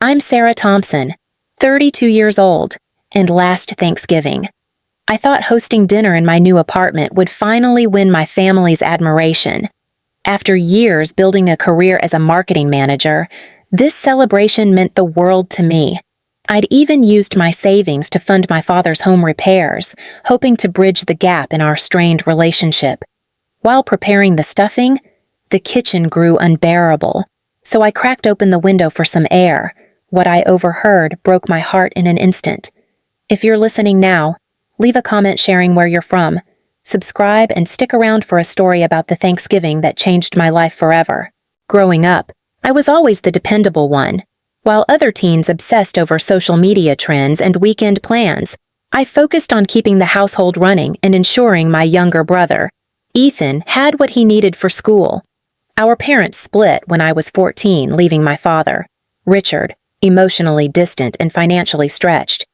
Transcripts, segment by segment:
I'm Sarah Thompson, 32 years old, and last Thanksgiving, I thought hosting dinner in my new apartment would finally win my family's admiration. After years building a career as a marketing manager, this celebration meant the world to me. I'd even used my savings to fund my father's home repairs, hoping to bridge the gap in our strained relationship. While preparing the stuffing, the kitchen grew unbearable, so I cracked open the window for some air. What I overheard broke my heart in an instant. If you're listening now, leave a comment sharing where you're from. Subscribe and stick around for a story about the Thanksgiving that changed my life forever. Growing up, I was always the dependable one. While other teens obsessed over social media trends and weekend plans, I focused on keeping the household running and ensuring my younger brother, Ethan, had what he needed for school. Our parents split when I was 14, leaving my father, Richard, emotionally distant and financially stretched.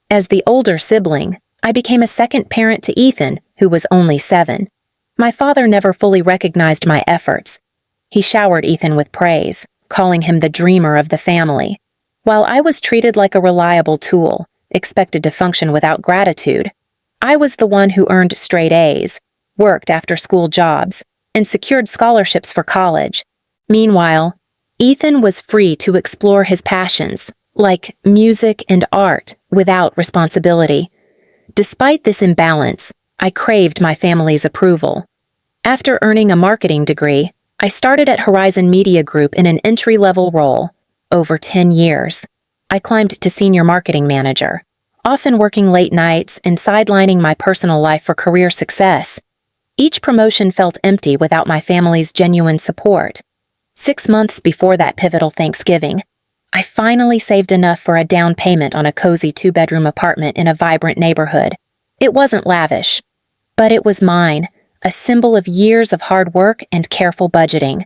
As the older sibling, I became a second parent to Ethan, who was only 7. My father never fully recognized my efforts. He showered Ethan with praise, calling him the dreamer of the family. While I was treated like a reliable tool, expected to function without gratitude, I was the one who earned straight A's, worked after-school jobs, and secured scholarships for college. Meanwhile, Ethan was free to explore his passions, like music and art, without responsibility. Despite this imbalance, I craved my family's approval. After earning a marketing degree, I started at Horizon Media Group in an entry-level role. Over 10 years, I climbed to senior marketing manager, often working late nights and sidelining my personal life for career success. Each promotion felt empty without my family's genuine support. 6 months before that pivotal Thanksgiving, I finally saved enough for a down payment on a cozy 2-bedroom apartment in a vibrant neighborhood. It wasn't lavish, but it was mine, a symbol of years of hard work and careful budgeting.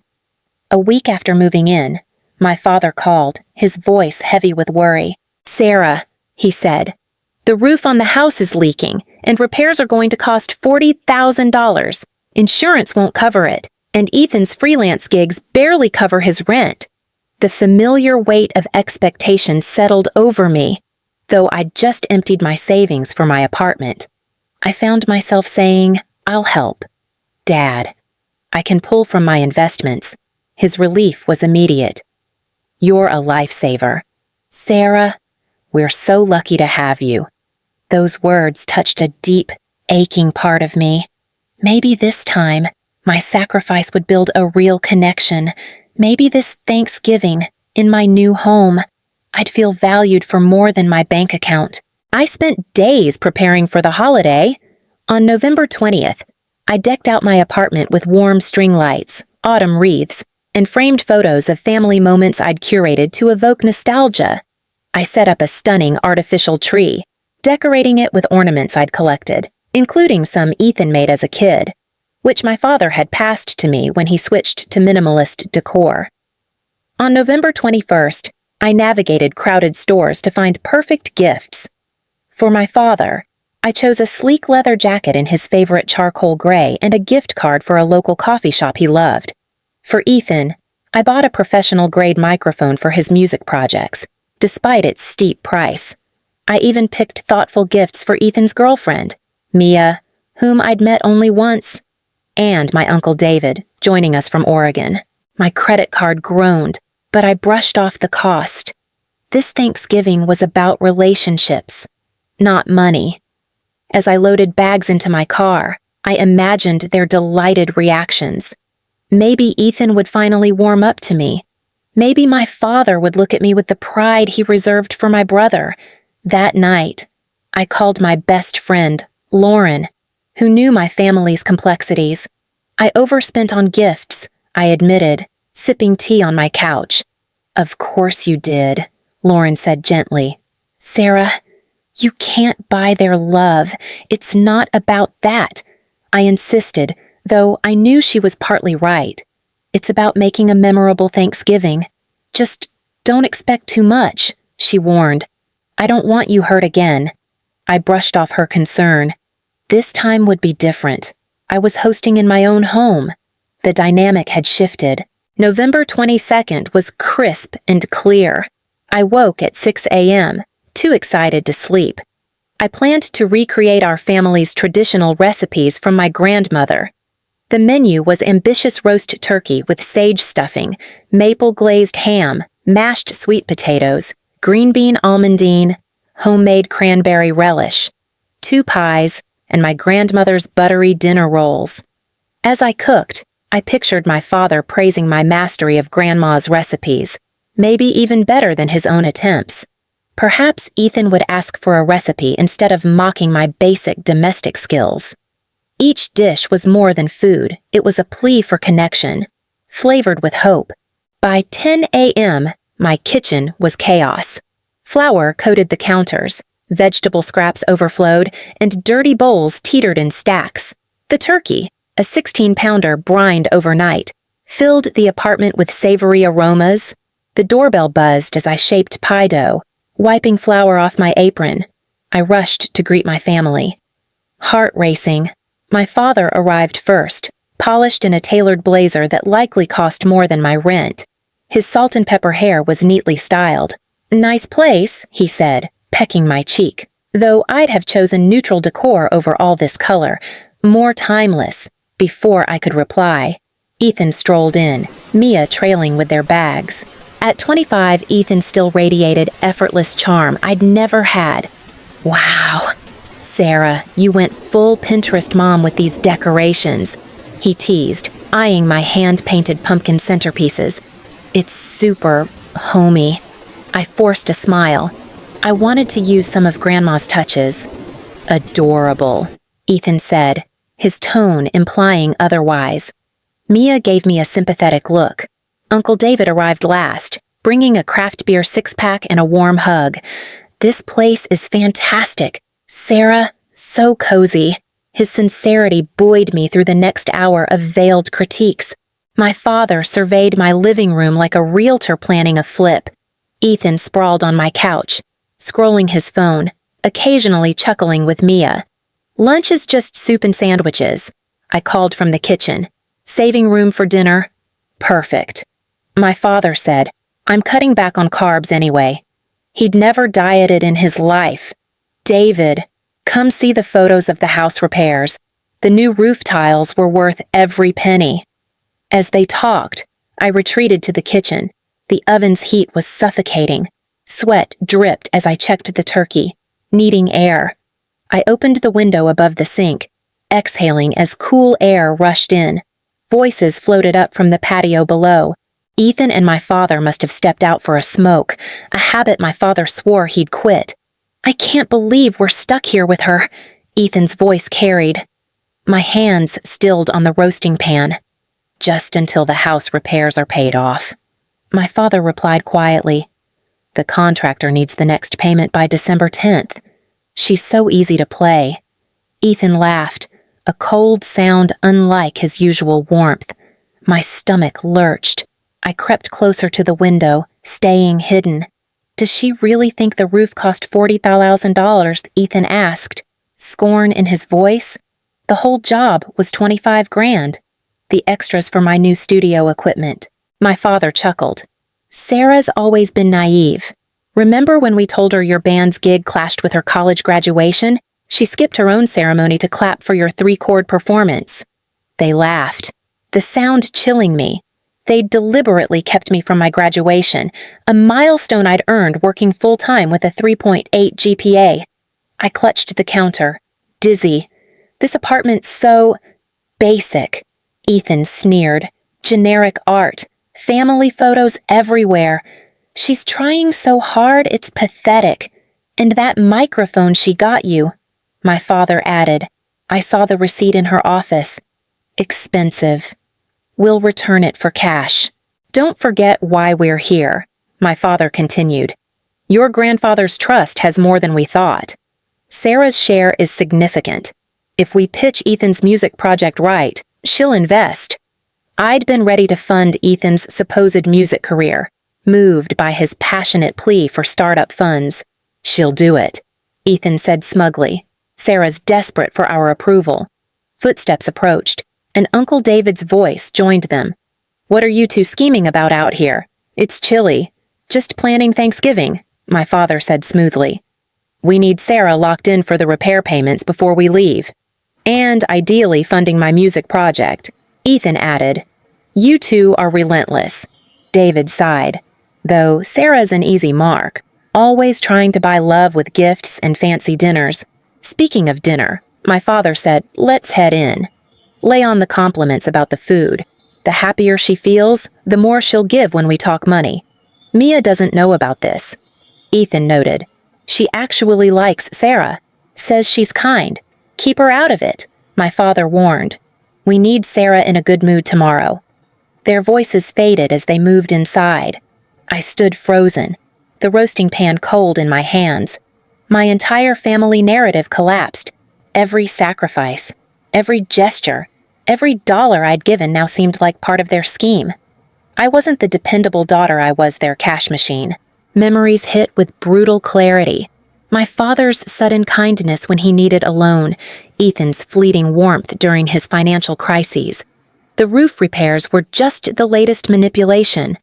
A week after moving in, my father called, his voice heavy with worry. "Sarah," he said, "the roof on the house is leaking, and repairs are going to cost $40,000. Insurance won't cover it, and Ethan's freelance gigs barely cover his rent." The familiar weight of expectation settled over me, though I'd just emptied my savings for my apartment. I found myself saying, "I'll help. Dad, I can pull from my investments." His relief was immediate. "You're a lifesaver. Sarah, we're so lucky to have you." Those words touched a deep, aching part of me. Maybe this time, my sacrifice would build a real connection. Maybe this Thanksgiving, in my new home, I'd feel valued for more than my bank account. I spent days preparing for the holiday. On November 20th, I decked out my apartment with warm string lights, autumn wreaths, and framed photos of family moments I'd curated to evoke nostalgia. I set up a stunning artificial tree, decorating it with ornaments I'd collected, including some Ethan made as a kid, which my father had passed to me when he switched to minimalist decor. On November 21st, I navigated crowded stores to find perfect gifts. For my father, I chose a sleek leather jacket in his favorite charcoal gray and a gift card for a local coffee shop he loved. For Ethan, I bought a professional-grade microphone for his music projects, despite its steep price. I even picked thoughtful gifts for Ethan's girlfriend, Mia, whom I'd met only once, and my Uncle David, joining us from Oregon. My credit card groaned, but I brushed off the cost. This Thanksgiving was about relationships, not money. As I loaded bags into my car, I imagined their delighted reactions. Maybe Ethan would finally warm up to me. Maybe my father would look at me with the pride he reserved for my brother. That night, I called my best friend, Lauren, who knew my family's complexities. I overspent on gifts, I admitted, sipping tea on my couch. "Of course you did," Lauren said gently. "Sarah, you can't buy their love. It's not about that." I insisted, though I knew she was partly right. "It's about making a memorable Thanksgiving. Just don't expect too much," she warned. "I don't want you hurt again." I brushed off her concern. This time would be different. I was hosting in my own home. The dynamic had shifted. November 22nd was crisp and clear. I woke at 6 a.m., too excited to sleep. I planned to recreate our family's traditional recipes from my grandmother. The menu was ambitious roast turkey with sage stuffing, maple glazed ham, mashed sweet potatoes, green bean almondine, homemade cranberry relish, 2 pies, and my grandmother's buttery dinner rolls. As I cooked, I pictured my father praising my mastery of Grandma's recipes, maybe even better than his own attempts. Perhaps Ethan would ask for a recipe instead of mocking my basic domestic skills. Each dish was more than food, it was a plea for connection, flavored with hope. By 10 a.m., my kitchen was chaos. Flour coated the counters, vegetable scraps overflowed, and dirty bowls teetered in stacks. The turkey, a 16-pounder brined overnight, filled the apartment with savory aromas. The doorbell buzzed as I shaped pie dough, wiping flour off my apron. I rushed to greet my family. Heart racing. My father arrived first, polished in a tailored blazer that likely cost more than my rent. His salt and pepper hair was neatly styled. "Nice place," he said, pecking my cheek, though I'd have chosen neutral decor over all this color, more timeless. Before I could reply, Ethan strolled in, Mia trailing with their bags. At 25, Ethan still radiated effortless charm I'd never had. "Wow, Sarah, you went full Pinterest mom with these decorations," he teased, eyeing my hand-painted pumpkin centerpieces. "It's super homey." I forced a smile. I wanted to use some of Grandma's touches. "Adorable," Ethan said, his tone implying otherwise. Mia gave me a sympathetic look. Uncle David arrived last, bringing a craft beer 6-pack and a warm hug. "This place is fantastic. Sarah, so cozy." His sincerity buoyed me through the next hour of veiled critiques. My father surveyed my living room like a realtor planning a flip. Ethan sprawled on my couch, scrolling his phone, occasionally chuckling with Mia. "Lunch is just soup and sandwiches," I called from the kitchen. "Saving room for dinner?" "Perfect." My father said, "I'm cutting back on carbs anyway." He'd never dieted in his life. "David, come see the photos of the house repairs. The new roof tiles were worth every penny." As they talked, I retreated to the kitchen. The oven's heat was suffocating. Sweat dripped as I checked the turkey, needing air. I opened the window above the sink, exhaling as cool air rushed in. Voices floated up from the patio below. Ethan and my father must have stepped out for a smoke, a habit my father swore he'd quit. "I can't believe we're stuck here with her," Ethan's voice carried. My hands stilled on the roasting pan. "Just until the house repairs are paid off." My father replied quietly, "The contractor needs the next payment by December 10th. She's so easy to play." Ethan laughed, a cold sound unlike his usual warmth. My stomach lurched. I crept closer to the window, staying hidden. "Does she really think the roof cost $40,000? Ethan asked, scorn in his voice. "The whole job was $25,000. The extras for my new studio equipment." My father chuckled. "Sarah's always been naive. Remember when we told her your band's gig clashed with her college graduation? She skipped her own ceremony to clap for your 3-chord performance." They laughed, the sound chilling me. They'd deliberately kept me from my graduation, a milestone I'd earned working full-time with a 3.8 GPA. I clutched the counter, dizzy. "This apartment's so basic," Ethan sneered. "Generic art. Family photos everywhere. She's trying so hard it's pathetic. And that microphone she got you," my father added. I saw the receipt in her office. "Expensive. We'll return it for cash." "Don't forget why we're here," my father continued. "Your grandfather's trust has more than we thought. Sarah's share is significant. If we pitch Ethan's music project right, she'll invest." I'd been ready to fund Ethan's supposed music career, moved by his passionate plea for startup funds. "She'll do it," Ethan said smugly. "Sarah's desperate for our approval." Footsteps approached, and Uncle David's voice joined them. "What are you two scheming about out here? It's chilly. Just planning Thanksgiving, my father said smoothly. We need Sarah locked in for the repair payments before we leave. And ideally funding my music project. Ethan added, You two are relentless. David sighed. Though Sarah's an easy mark, always trying to buy love with gifts and fancy dinners. Speaking of dinner, my father said, Let's head in. Lay on the compliments about the food. The happier she feels, the more she'll give when we talk money. Mia doesn't know about this. Ethan noted. She actually likes Sarah. Says she's kind. Keep her out of it, my father warned. We need Sarah in a good mood tomorrow. Their voices faded as they moved inside. I stood frozen, the roasting pan cold in my hands. My entire family narrative collapsed. Every sacrifice, every gesture, every dollar I'd given now seemed like part of their scheme. I wasn't the dependable daughter I was their cash machine. Memories hit with brutal clarity. My father's sudden kindness when he needed a loan, Ethan's fleeting warmth during his financial crises. The roof repairs were just the latest manipulation.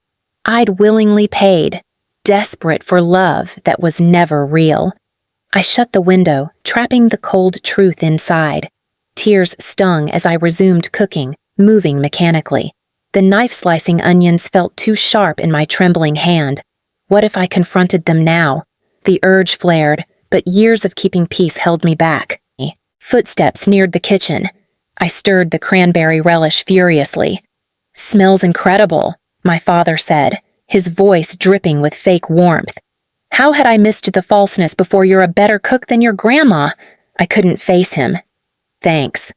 I'd willingly paid, desperate for love that was never real. I shut the window, trapping the cold truth inside. Tears stung as I resumed cooking, moving mechanically. The knife-slicing onions felt too sharp in my trembling hand. What if I confronted them now? The urge flared, but years of keeping peace held me back. Footsteps neared the kitchen. I stirred the cranberry relish furiously. Smells incredible, my father said, his voice dripping with fake warmth. How had I missed the falseness before you're a better cook than your grandma? I couldn't face him. Thanks.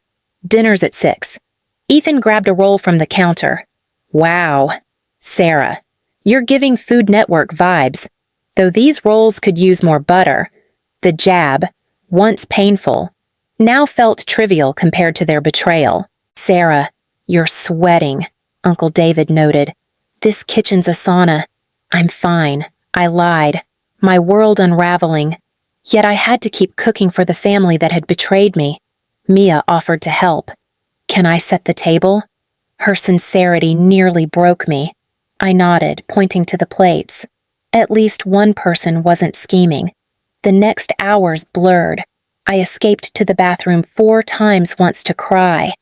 Dinner's at 6. Ethan grabbed a roll from the counter. Wow. Sarah, you're giving Food Network vibes. Though these rolls could use more butter, the jab, once painful, now felt trivial compared to their betrayal. Sarah, you're sweating, Uncle David noted. This kitchen's a sauna. I'm fine. I lied. My world unraveling. Yet I had to keep cooking for the family that had betrayed me. Mia offered to help. Can I set the table? Her sincerity nearly broke me. I nodded, pointing to the plates. At least one person wasn't scheming. The next hours blurred. I escaped to the bathroom 4 times once to cry,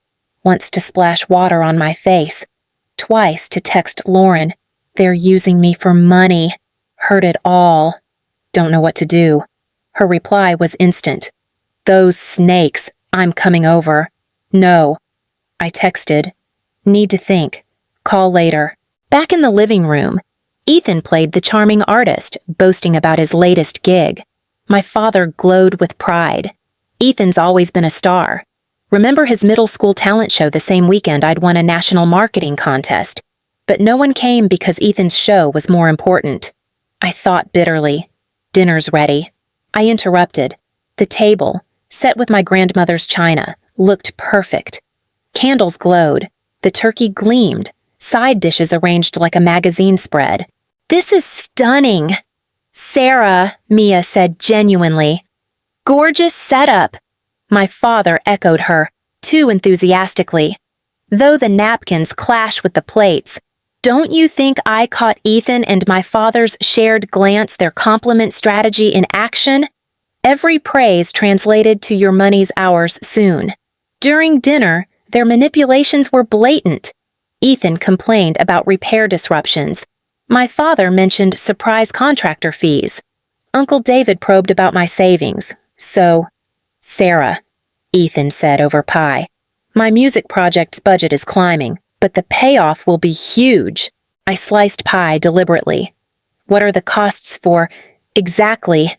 once to splash water on my face, twice to text Lauren. They're using me for money. Heard it all. Don't know what to do. Her reply was instant. Those snakes, I'm coming over. No. I texted. Need to think. Call later. Back in the living room, Ethan played the charming artist, boasting about his latest gig. My father glowed with pride. Ethan's always been a star. Remember his middle school talent show the same weekend I'd won a national marketing contest. But no one came because Ethan's show was more important. I thought bitterly. Dinner's ready. I interrupted. The table, set with my grandmother's china, looked perfect. Candles glowed. The turkey gleamed. Side dishes arranged like a magazine spread. This is stunning. Sarah, Mia said genuinely. Gorgeous setup. My father echoed her, too enthusiastically. Though the napkins clash with the plates, don't you think I caught Ethan and my father's shared glance their compliment strategy in action? Every praise translated to your money's ours soon. During dinner, their manipulations were blatant. Ethan complained about repair disruptions. My father mentioned surprise contractor fees. Uncle David probed about my savings. So, Sarah, Ethan said over pie, my music project's budget is climbing, but the payoff will be huge. I sliced pie deliberately. What are the costs for? Exactly.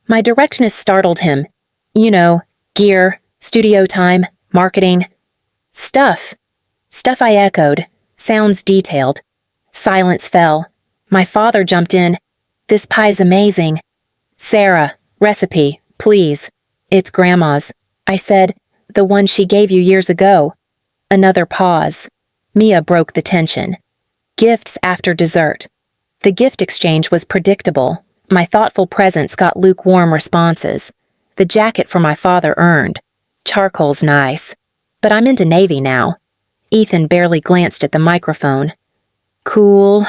My directness startled him. You know, gear, studio time, marketing. Stuff. Stuff, I echoed. Sounds detailed. Silence fell. My father jumped in. This pie's amazing. Sarah, recipe, please. It's Grandma's. I said, the one she gave you years ago. Another pause. Mia broke the tension. Gifts after dessert. The gift exchange was predictable. My thoughtful presents got lukewarm responses. The jacket for my father earned. Charcoal's nice. But I'm into navy now. Ethan barely glanced at the microphone. Cool.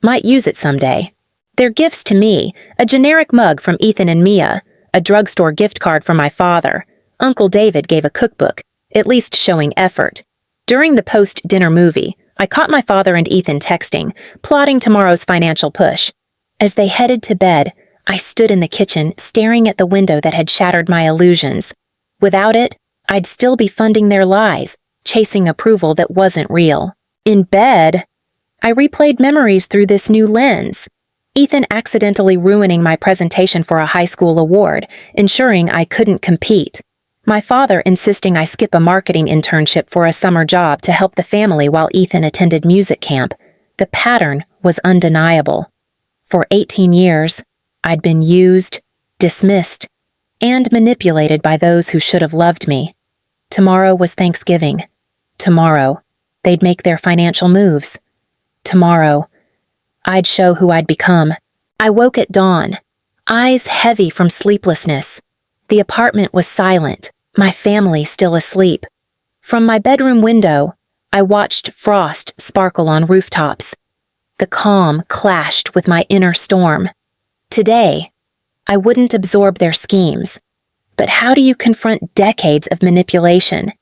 Might use it someday. Their gifts to me, a generic mug from Ethan and Mia, a drugstore gift card from my father. Uncle David gave a cookbook, at least showing effort. During the post-dinner movie, I caught my father and Ethan texting, plotting tomorrow's financial push. As they headed to bed, I stood in the kitchen staring at the window that had shattered my illusions. Without it, I'd still be funding their lies, chasing approval that wasn't real. In bed, I replayed memories through this new lens. Ethan accidentally ruining my presentation for a high school award, ensuring I couldn't compete. My father insisting I skip a marketing internship for a summer job to help the family while Ethan attended music camp. The pattern was undeniable. For 18 years, I'd been used, dismissed, and manipulated by those who should have loved me. Tomorrow was Thanksgiving. Tomorrow, they'd make their financial moves. Tomorrow, I'd show who I'd become. I woke at dawn, eyes heavy from sleeplessness. The apartment was silent, my family still asleep. From my bedroom window, I watched frost sparkle on rooftops. The calm clashed with my inner storm. Today, I wouldn't absorb their schemes. But how do you confront decades of manipulation?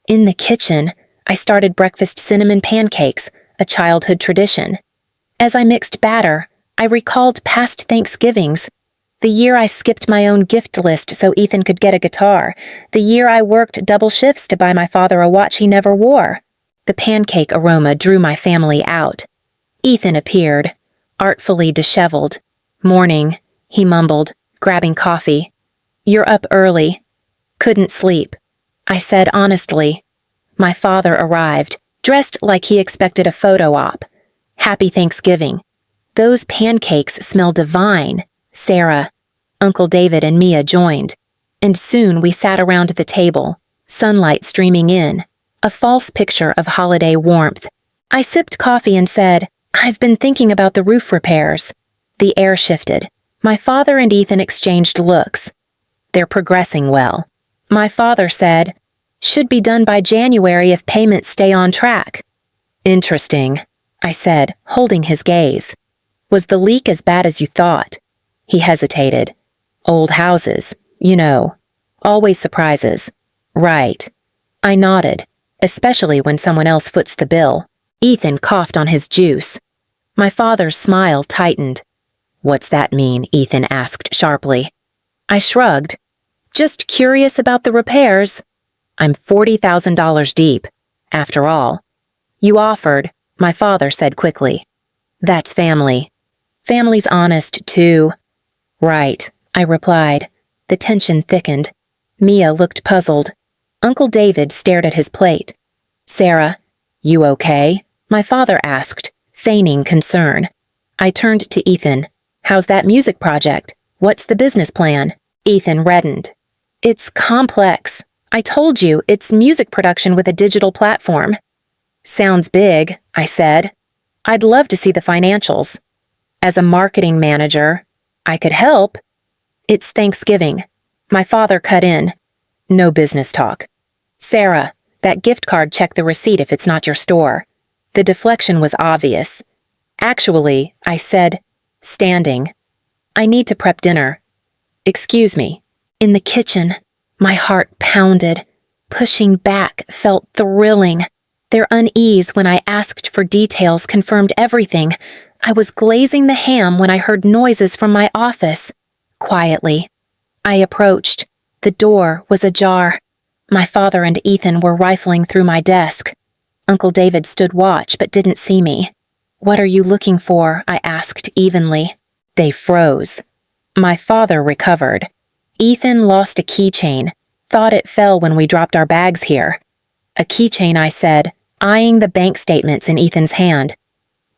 In the kitchen, I started breakfast cinnamon pancakes, a childhood tradition. As I mixed batter, I recalled past Thanksgivings. The year I skipped my own gift list so Ethan could get a guitar. The year I worked double shifts to buy my father a watch he never wore. The pancake aroma drew my family out. Ethan appeared, artfully disheveled. "Morning," he mumbled, grabbing coffee. "You're up early." "Couldn't sleep," I said honestly. My father arrived, dressed like he expected a photo op. "Happy Thanksgiving." "Those pancakes smell divine." Sarah, Uncle David and Mia joined, and soon we sat around the table, sunlight streaming in, a false picture of holiday warmth. I sipped coffee and said, "I've been thinking about the roof repairs." The air shifted. My father and Ethan exchanged looks. "They're progressing well." My father said, "Should be done by January if payments stay on track." "Interesting," I said, holding his gaze. "Was the leak as bad as you thought?" He hesitated. "Old houses, you know. Always surprises." "Right." I nodded, especially when someone else foots the bill. Ethan coughed on his juice. My father's smile tightened. "What's that mean?" Ethan asked sharply. I shrugged. "Just curious about the repairs." "I'm $40,000 deep, after all." "You offered," my father said quickly. "That's family. Family's honest, too." "Right," I replied. The tension thickened. Mia looked puzzled. Uncle David stared at his plate. "Sarah, you okay?" my father asked, feigning concern. I turned to Ethan. "How's that music project? What's the business plan?" Ethan reddened. "It's complex. I told you, it's music production with a digital platform." "Sounds big," I said. "I'd love to see the financials." "As a marketing manager, I could help." "It's Thanksgiving." My father cut in. "No business talk." "Sarah, that gift card, check the receipt if it's not your store." The deflection was obvious. "Actually," I said, standing, "I need to prep dinner." "Excuse me." In the kitchen, my heart pounded. Pushing back felt thrilling. Their unease when I asked for details confirmed everything. I was glazing the ham when I heard noises from my office. Quietly, I approached. The door was ajar. My father and Ethan were rifling through my desk. Uncle David stood watch but didn't see me. "What are you looking for?" I asked evenly. They froze. My father recovered. "Ethan lost a keychain. Thought it fell when we dropped our bags here." "A keychain," I said, eyeing the bank statements in Ethan's hand.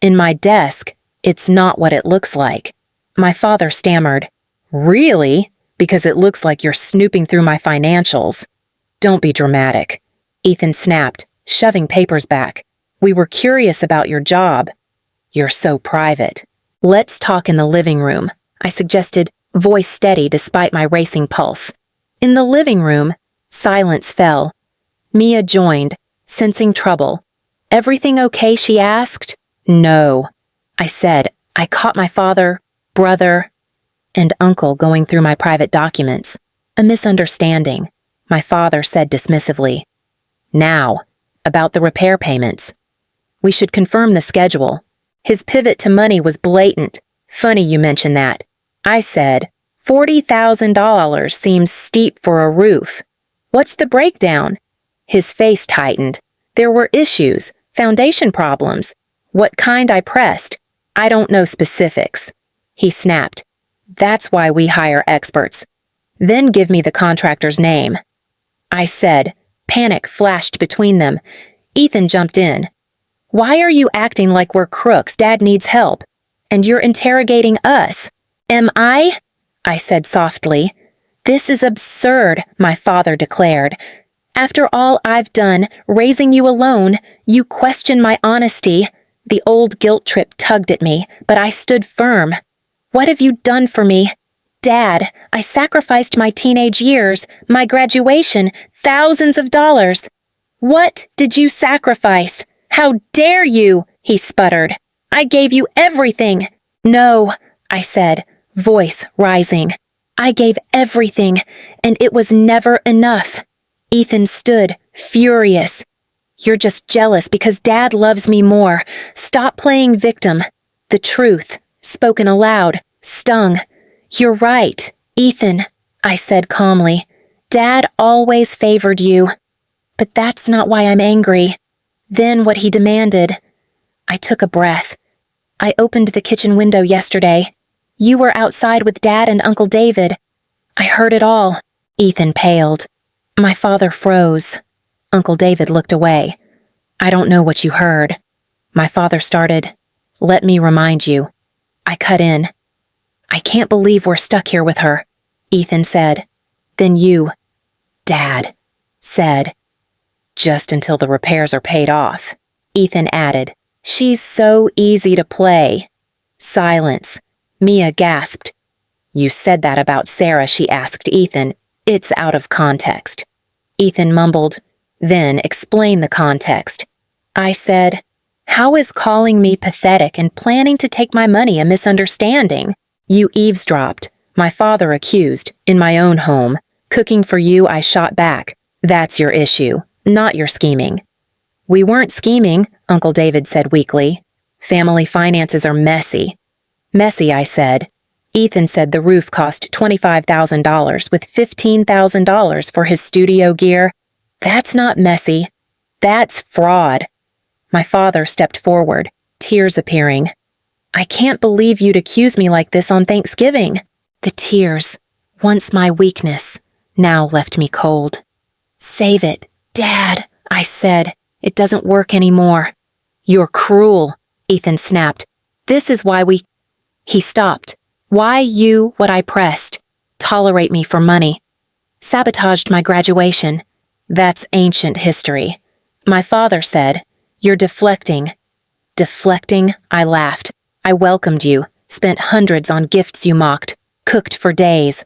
"In my desk, it's not what it looks like." My father stammered. "Really? Because it looks like you're snooping through my financials." "Don't be dramatic," Ethan snapped, shoving papers back. "We were curious about your job." "You're so private." "Let's talk in the living room," I suggested, voice steady despite my racing pulse. In the living room, silence fell. Mia joined, sensing trouble. "Everything okay?" she asked. "No," I said. I caught my father brother, and uncle going through my private documents. A misunderstanding, my father said dismissively. Now, about the repair payments. We should confirm the schedule. His pivot to money was blatant. Funny you mention that. I said, $40,000 seems steep for a roof. What's the breakdown? His face tightened. There were issues, foundation problems. What kind? I pressed. I don't know specifics. He snapped. That's why we hire experts. Then give me the contractor's name. I said. Panic flashed between them. Ethan jumped in. Why are you acting like we're crooks? Dad needs help. And you're interrogating us. Am I? I said softly. This is absurd, my father declared. After all I've done, raising you alone, you question my honesty. The old guilt trip tugged at me, but I stood firm. What have you done for me? Dad, I sacrificed my teenage years, my graduation, thousands of dollars. What did you sacrifice? How dare you? He sputtered. I gave you everything. No, I said, voice rising. I gave everything, and it was never enough. Ethan stood, furious. You're just jealous because Dad loves me more. Stop playing victim. The truth, spoken aloud, stung. You're right, Ethan, I said calmly. Dad always favored you. But that's not why I'm angry. Then what he demanded. I took a breath. I opened the kitchen window yesterday. You were outside with Dad and Uncle David. I heard it all. Ethan paled. My father froze. Uncle David looked away. I don't know what you heard. My father started. Let me remind you. I cut in. I can't believe we're stuck here with her, Ethan said. Then you, Dad, said. Just until the repairs are paid off, Ethan added. She's so easy to play. Silence. Mia gasped. You said that about Sarah, she asked Ethan. It's out of context. Ethan mumbled. Then explain the context. I said, how is calling me pathetic and planning to take my money a misunderstanding? You eavesdropped, my father accused, in my own home. Cooking for you, I shot back. That's your issue, not your scheming. We weren't scheming, Uncle David said weakly. Family finances are messy. Messy, I said. Ethan said the roof cost $25,000 with $15,000 for his studio gear. That's not messy. That's fraud. My father stepped forward, tears appearing. I can't believe you'd accuse me like this on Thanksgiving. The tears, once my weakness, now left me cold. Save it, Dad, I said. It doesn't work anymore. You're cruel, Ethan snapped. This is why we... He stopped. Why you, what I pressed. Tolerate me for money. Sabotaged my graduation. That's ancient history. My father said, you're deflecting. Deflecting? I laughed. I welcomed you, spent hundreds on gifts you mocked, cooked for days,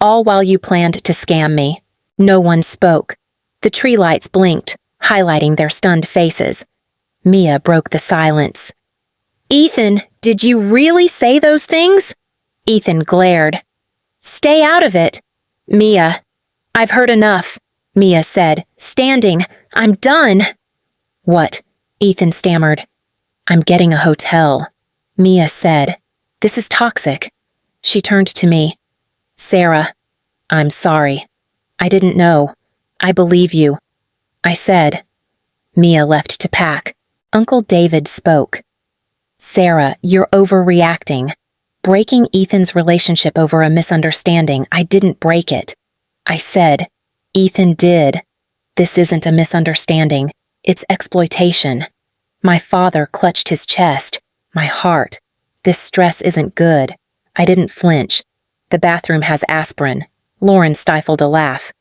all while you planned to scam me. No one spoke. The tree lights blinked, highlighting their stunned faces. Mia broke the silence. Ethan, did you really say those things? Ethan glared. Stay out of it. Mia. I've heard enough, Mia said, standing. I'm done. What? Ethan stammered. I'm getting a hotel. Mia said. This is toxic. She turned to me. Sarah, I'm sorry. I didn't know. I believe you. I said. Mia left to pack. Uncle David spoke. Sarah, you're overreacting. Breaking Ethan's relationship over a misunderstanding, I didn't break it. I said, Ethan did. This isn't a misunderstanding. It's exploitation. My father clutched his chest, my heart. This stress isn't good. I didn't flinch. The bathroom has aspirin. Lauren stifled a laugh.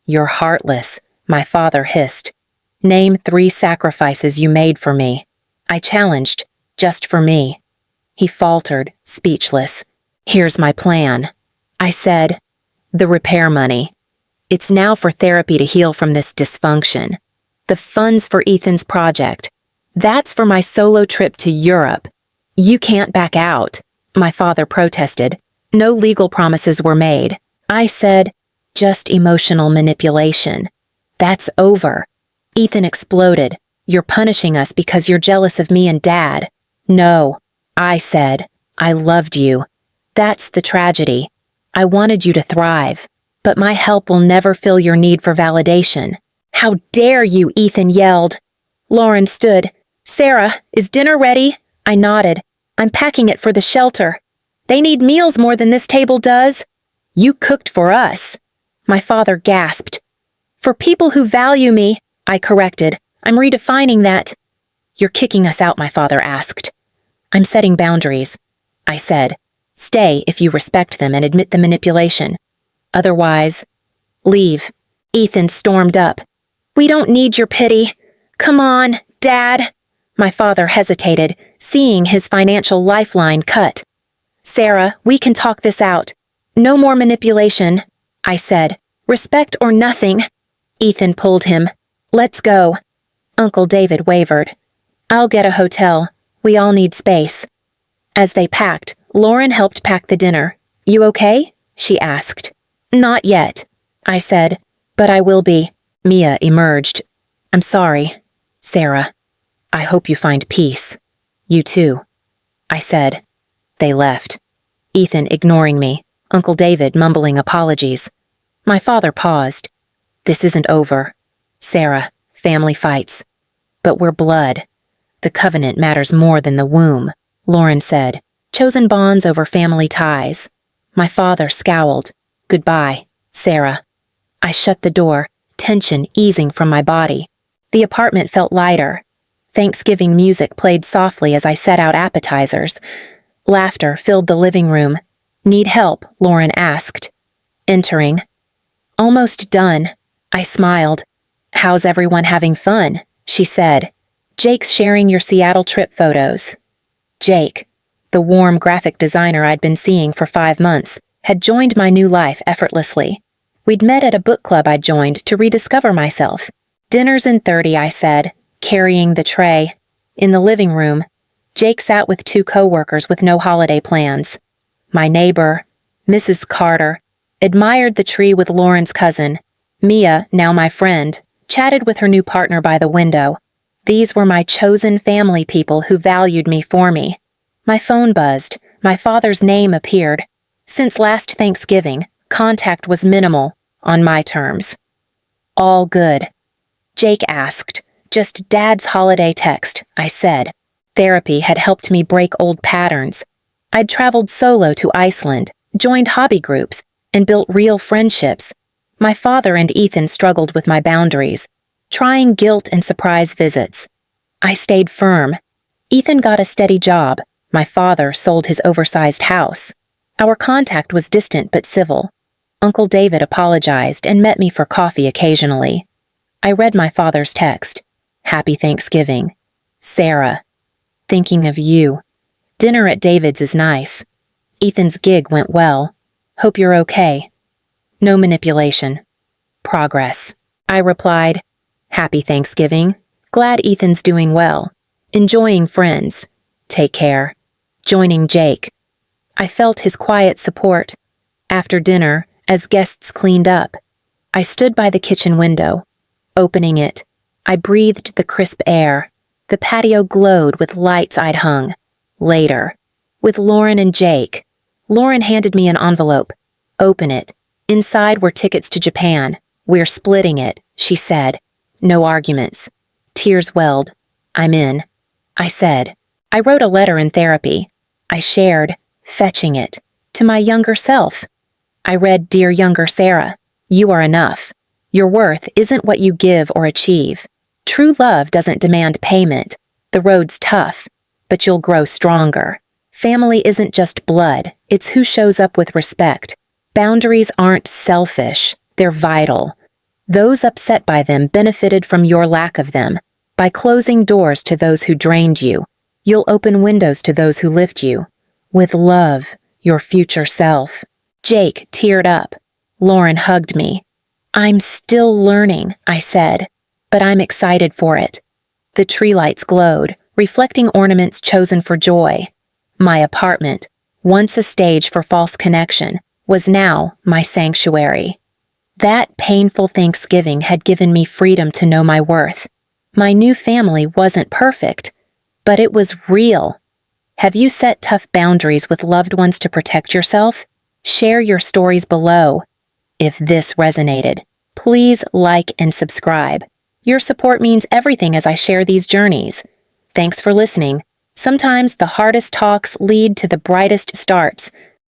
You're heartless, my father hissed. Name 3 sacrifices you made for me. I challenged, just for me. He faltered, speechless. Here's my plan. I said, the repair money. It's now for therapy to heal from this dysfunction. The funds for Ethan's project. That's for my solo trip to Europe. You can't back out. My father protested. No legal promises were made. I said, just emotional manipulation. That's over. Ethan exploded. You're punishing us because you're jealous of me and Dad. No, I said. I loved you. That's the tragedy. I wanted you to thrive, but my help will never fill your need for validation. How dare you, Ethan yelled. Lauren stood. Sarah, is dinner ready? I nodded. I'm packing it for the shelter. They need meals more than this table does. You cooked for us. My father gasped. For people who value me, I corrected. I'm redefining that. You're kicking us out, my father asked. I'm setting boundaries. I said. Stay if you respect them and admit the manipulation. Otherwise, leave. Ethan stormed up. We don't need your pity. Come on, Dad. My father hesitated, seeing his financial lifeline cut. Sarah, we can talk this out. No more manipulation, I said. Respect or nothing. Ethan pulled him. Let's go. Uncle David wavered. I'll get a hotel. We all need space. As they packed, Lauren helped pack the dinner. You okay? She asked. Not yet, I said, but I will be. Mia emerged. I'm sorry, Sarah. I hope you find peace. You too, I said. They left. Ethan ignoring me, Uncle David mumbling apologies. My father paused. This isn't over. Sarah, family fights. But we're blood. The covenant matters more than the womb, Lauren said. Chosen bonds over family ties. My father scowled. Goodbye, Sarah. I shut the door, tension easing from my body. The apartment felt lighter. Thanksgiving music played softly as I set out appetizers. Laughter filled the living room. Need help? Lauren asked. Entering. Almost done. I smiled. How's everyone having fun? She said. Jake's sharing your Seattle trip photos. Jake, the warm graphic designer I'd been seeing for 5 months, had joined my new life effortlessly. We'd met at a book club I'd joined to rediscover myself. Dinner's in 30, I said, carrying the tray. In the living room, Jake sat with 2 coworkers with no holiday plans. My neighbor, Mrs. Carter, admired the tree with Lauren's cousin. Mia, now my friend, chatted with her new partner by the window. These were my chosen family people who valued me for me. My phone buzzed. My father's name appeared. Since last Thanksgiving, contact was minimal, on my terms. All good. Jake asked. Just Dad's holiday text, I said. Therapy had helped me break old patterns. I'd traveled solo to Iceland, joined hobby groups, and built real friendships. My father and Ethan struggled with my boundaries, trying guilt and surprise visits. I stayed firm. Ethan got a steady job. My father sold his oversized house. Our contact was distant but civil. Uncle David apologized and met me for coffee occasionally. I read my father's text. Happy Thanksgiving. Sarah. Thinking of you. Dinner at David's is nice. Ethan's gig went well. Hope you're okay. No manipulation. Progress. I replied. Happy Thanksgiving. Glad Ethan's doing well. Enjoying friends. Take care. Joining Jake. I felt his quiet support. After dinner, as guests cleaned up, I stood by the kitchen window. Opening it, I breathed the crisp air. The patio glowed with lights I'd hung. Later, with Lauren and Jake. Lauren handed me an envelope. Open it. Inside were tickets to Japan. We're splitting it, she said. No arguments. Tears welled. I'm in. I said. I wrote a letter in therapy. I shared, fetching it, to my younger self. I read, Dear younger Sarah, you are enough. Your worth isn't what you give or achieve. True love doesn't demand payment. The road's tough, but you'll grow stronger. Family isn't just blood, it's who shows up with respect. Boundaries aren't selfish, they're vital. Those upset by them benefited from your lack of them. By closing doors to those who drained you, you'll open windows to those who lift you. With love, your future self. Jake teared up. Lauren hugged me. I'm still learning, I said, but I'm excited for it. The tree lights glowed, reflecting ornaments chosen for joy. My apartment, once a stage for false connection, was now my sanctuary. That painful Thanksgiving had given me freedom to know my worth. My new family wasn't perfect, but it was real. Have you set tough boundaries with loved ones to protect yourself? Share your stories below. If this resonated, please like and subscribe. Your support means everything as I share these journeys. Thanks for listening. Sometimes the hardest talks lead to the brightest starts.